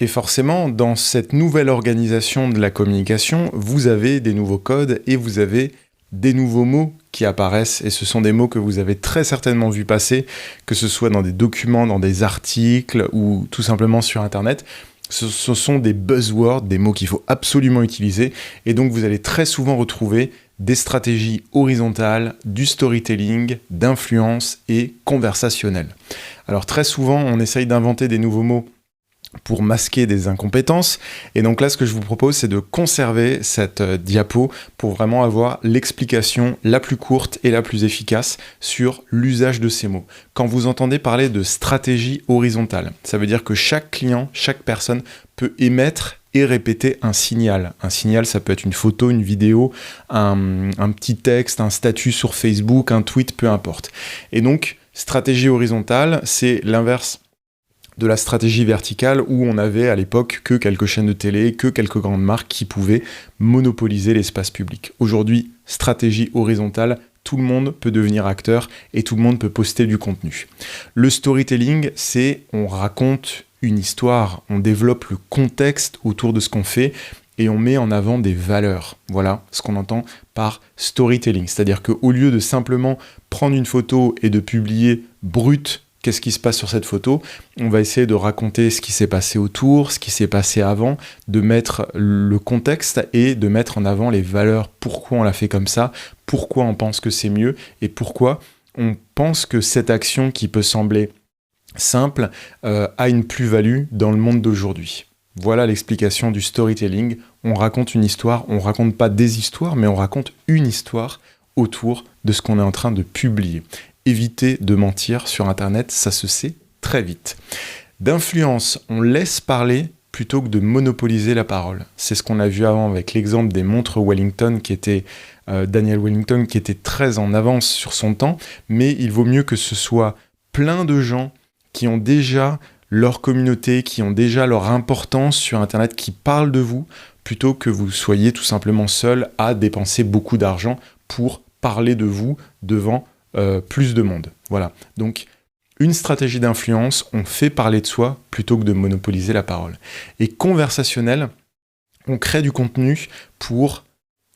Et forcément, dans cette nouvelle organisation de la communication, vous avez des nouveaux codes et vous avez des nouveaux mots qui apparaissent. Et ce sont des mots que vous avez très certainement vu passer, que ce soit dans des documents, dans des articles ou tout simplement sur Internet. Ce sont des buzzwords, des mots qu'il faut absolument utiliser. Et donc, vous allez très souvent retrouver des stratégies horizontales, du storytelling, d'influence et conversationnel. Alors, très souvent, on essaye d'inventer des nouveaux mots pour masquer des incompétences. Et donc là, ce que je vous propose, c'est de conserver cette diapo pour vraiment avoir l'explication la plus courte et la plus efficace sur l'usage de ces mots. Quand vous entendez parler de stratégie horizontale, ça veut dire que chaque client, chaque personne peut émettre et répéter un signal. Un signal, ça peut être une photo, une vidéo, un petit texte, un statut sur Facebook, un tweet, peu importe. Et donc, stratégie horizontale, c'est l'inverse de la stratégie verticale où on avait à l'époque que quelques chaînes de télé, que quelques grandes marques qui pouvaient monopoliser l'espace public. Aujourd'hui, stratégie horizontale, tout le monde peut devenir acteur et tout le monde peut poster du contenu. Le storytelling, c'est on raconte une histoire, on développe le contexte autour de ce qu'on fait et on met en avant des valeurs. Voilà ce qu'on entend par storytelling. C'est-à-dire qu'au lieu de simplement prendre une photo et de publier brut qu'est-ce qui se passe sur cette photo, on va essayer de raconter ce qui s'est passé autour, ce qui s'est passé avant, de mettre le contexte et de mettre en avant les valeurs, pourquoi on l'a fait comme ça, pourquoi on pense que c'est mieux et pourquoi on pense que cette action qui peut sembler simple a une plus-value dans le monde d'aujourd'hui. Voilà l'explication du storytelling. On raconte une histoire, on raconte pas des histoires, mais on raconte une histoire autour de ce qu'on est en train de publier. Évitez de mentir sur Internet, ça se sait très vite. D'influence, on laisse parler plutôt que de monopoliser la parole. C'est ce qu'on a vu avant avec l'exemple des montres Wellington, qui était Daniel Wellington, qui était très en avance sur son temps, mais il vaut mieux que ce soit plein de gens qui ont déjà leur communauté, qui ont déjà leur importance sur Internet, qui parlent de vous, plutôt que vous soyez tout simplement seul à dépenser beaucoup d'argent pour parler de vous devant plus de monde. Voilà. Donc, une stratégie d'influence, on fait parler de soi plutôt que de monopoliser la parole. Et conversationnel, on crée du contenu pour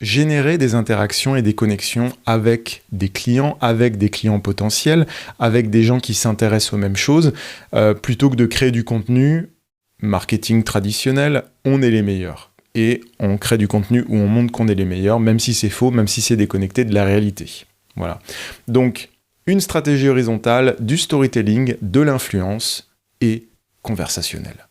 générer des interactions et des connexions avec des clients potentiels, avec des gens qui s'intéressent aux mêmes choses, plutôt que de créer du contenu marketing traditionnel, on est les meilleurs. Et on crée du contenu où on montre qu'on est les meilleurs, même si c'est faux, même si c'est déconnecté de la réalité. Voilà. Donc, une stratégie horizontale, du storytelling, de l'influence et conversationnelle.